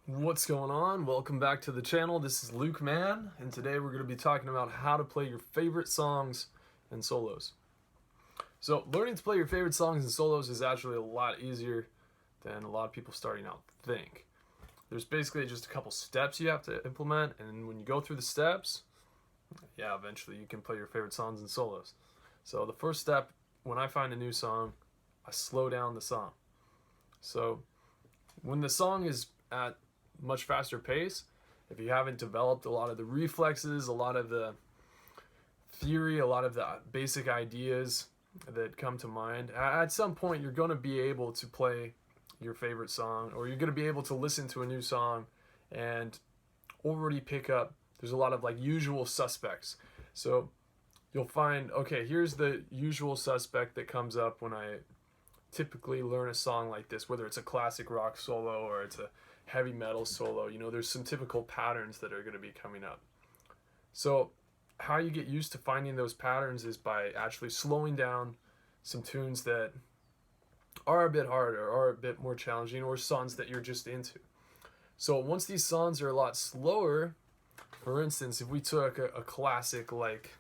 What's going on? Welcome back to the channel. This is Luke Man, and today we're going to be talking about how to play your favorite songs and solos. So, learning to play your favorite songs and solos is actually a lot easier than a lot of people starting out think. There's basically just a couple steps you have to implement, and when you go through the steps, eventually you can play your favorite songs and solos. So, the first step, when I find a new song, I slow down the song. So, when the song is at much faster pace, if you haven't developed a lot of the reflexes, a lot of the theory, a lot of the basic ideas that come to mind, at some point you're going to be able to play your favorite song, or you're going to be able to listen to a new song and already pick up there's a lot of like usual suspects. So you'll find, okay, here's the usual suspect that comes up when I typically learn a song like this, whether it's a classic rock solo or it's a heavy metal solo. There's some typical patterns that are going to be coming up. So how you get used to finding those patterns is by actually slowing down some tunes that are a bit harder or a bit more challenging, or songs that you're just into. So once these songs are a lot slower, for instance, if we took a classic like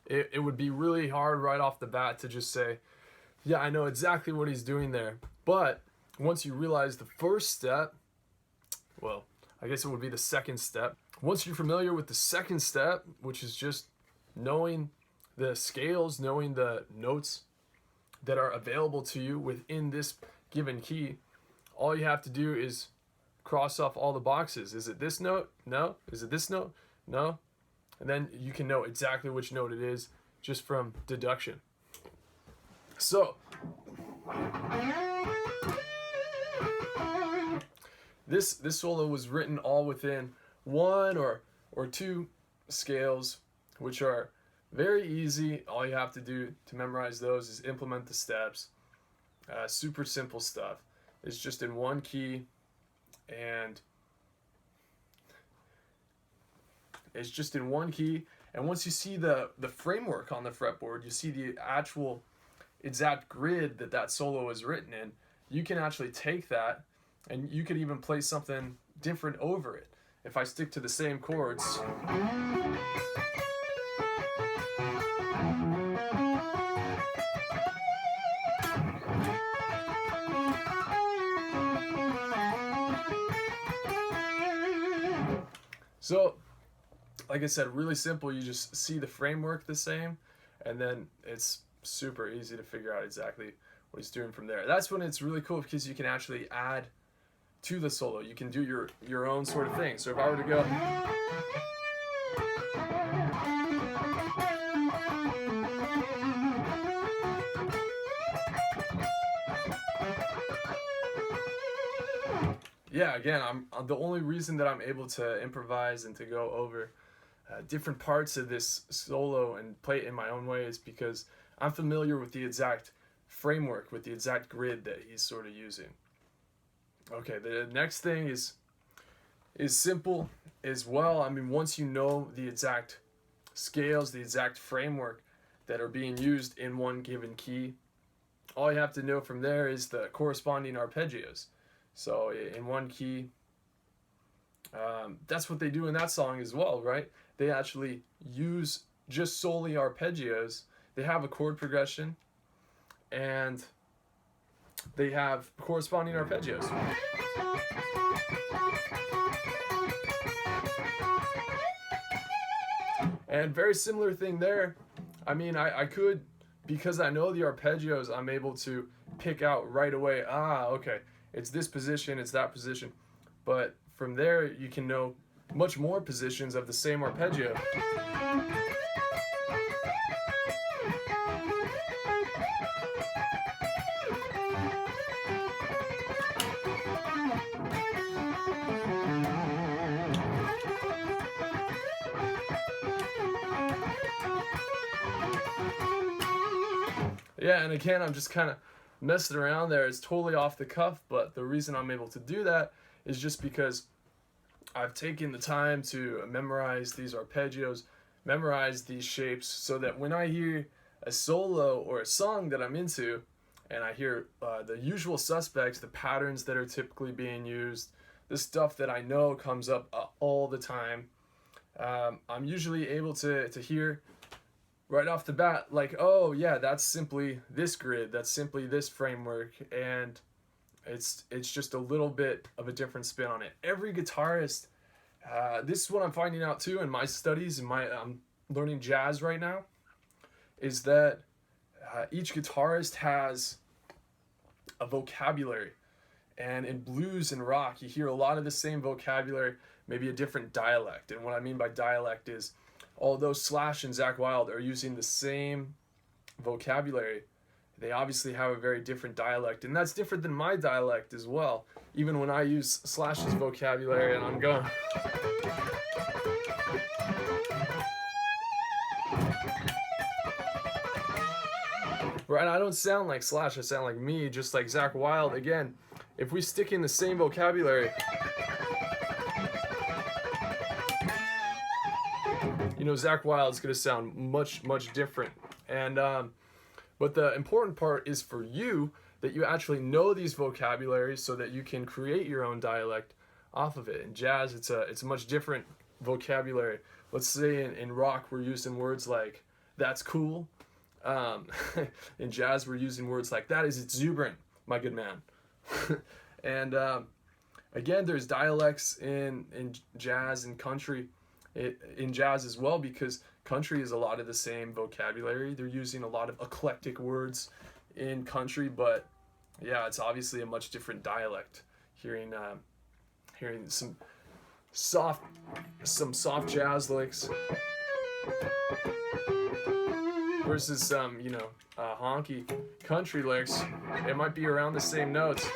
it would be really hard right off the bat to just say, yeah, I know exactly what he's doing there. But once you realize the first step, well, I guess it would be the second step. Once you're familiar with the second step, which is just knowing the scales, knowing the notes that are available to you within this given key, all you have to do is cross off all the boxes. Is it this note? No. Is it this note? No. And then you can know exactly which note it is just from deduction. So, this solo was written all within one or two scales, which are very easy. All you have to do to memorize those is implement the steps. Super simple stuff. It's just in one key, and once you see the framework on the fretboard, you see the actual exact grid that solo is written in, you can actually take that and you could even play something different over it. If I stick to the same chords, so like I said, really simple. You just see the framework the same, and then it's super easy to figure out exactly what he's doing from there. That's when it's really cool, because you can actually add to the solo. You can do your own sort of thing. So if I were to go, again, I'm the only reason that I'm able to improvise and to go over different parts of this solo and play it in my own way is because I'm familiar with the exact framework, with the exact grid that he's sort of using. Okay, the next thing is simple as well. I mean, once you know the exact scales, the exact framework that are being used in one given key, all you have to know from there is the corresponding arpeggios. So in one key, that's what they do in that song as well, right? They actually use just solely arpeggios. They have a chord progression, and they have corresponding arpeggios. And very similar thing there. I mean, I could, because I know the arpeggios, I'm able to pick out right away, okay, it's this position, it's that position. But from there, you can know much more positions of the same arpeggio. And again, I'm just kind of messing around there. It's totally off the cuff, but the reason I'm able to do that is just because I've taken the time to memorize these arpeggios memorize these shapes so that when I hear a solo or a song that I'm into, and I hear the usual suspects, the patterns that are typically being used, the stuff that I know comes up all the time, I'm usually able to hear right off the bat, like, oh yeah, that's simply this grid, that's simply this framework, and it's just a little bit of a different spin on it. Every guitarist, this is what I'm finding out too in my studies, in my I'm learning jazz right now, is that each guitarist has a vocabulary. And in blues and rock, you hear a lot of the same vocabulary, maybe a different dialect. And what I mean by dialect is, although Slash and Zakk Wylde are using the same vocabulary, they obviously have a very different dialect. And that's different than my dialect as well. Even when I use Slash's vocabulary and I'm going... Right, I don't sound like Slash, I sound like me, just like Zakk Wylde. Again, if we stick in the same vocabulary, you know, Zakk Wylde's gonna sound much different. And but the important part is for you that you actually know these vocabularies so that you can create your own dialect off of it. In jazz, it's a much different vocabulary. Let's say in rock, we're using words like "that's cool." In jazz, we're using words like "that is exuberant, my good man." And again, there's dialects in jazz and country, in jazz as well, because country is a lot of the same vocabulary. They're using a lot of eclectic words in country, but yeah, it's obviously a much different dialect. Hearing some soft jazz licks versus some, you know, honky country licks, it might be around the same notes,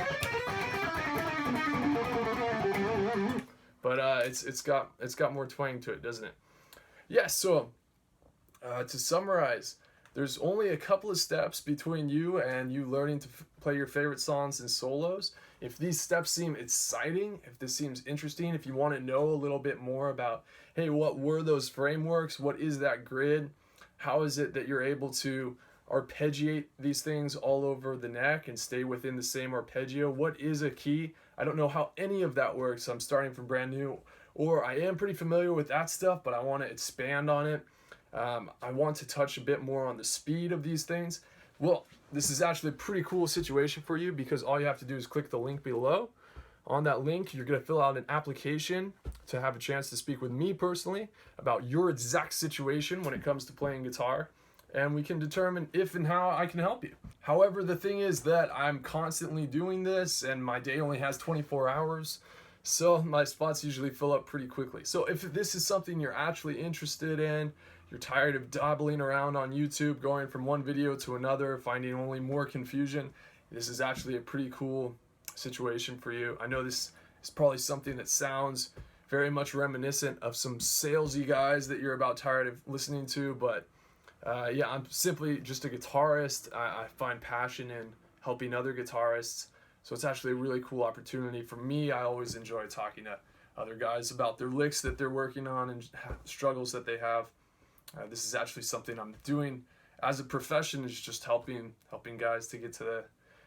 but it's got more twang to it, doesn't it? Yeah. So to summarize, there's only a couple of steps between you and you learning to play your favorite songs and solos. If these steps seem exciting, if this seems interesting, if you want to know a little bit more about, hey, what were those frameworks? What is that grid? How is it that you're able to arpeggiate these things all over the neck and stay within the same arpeggio? What is a key? I don't know how any of that works. I'm starting from brand new, or I am pretty familiar with that stuff, but I want to expand on it. I want to touch a bit more on the speed of these things. Well, this is actually a pretty cool situation for you, because all you have to do is click the link below. On that link, you're going to fill out an application to have a chance to speak with me personally about your exact situation when it comes to playing guitar, and we can determine if and how I can help you. However, the thing is that I'm constantly doing this, and my day only has 24 hours, so my spots usually fill up pretty quickly. So if this is something you're actually interested in, you're tired of dabbling around on YouTube, going from one video to another, finding only more confusion, this is actually a pretty cool situation for you. I know this is probably something that sounds very much reminiscent of some salesy guys that you're about tired of listening to, but yeah, I'm simply just a guitarist. I find passion in helping other guitarists, so it's actually a really cool opportunity for me. I always enjoy talking to other guys about their licks that they're working on and struggles that they have. This is actually something I'm doing as a profession, is just helping guys to get to the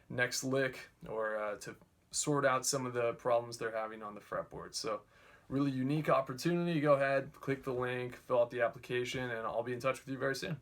next lick, or to sort out some of the problems they're having on the fretboard. So really unique opportunity. Go ahead, click the link, fill out the application, and I'll be in touch with you very soon.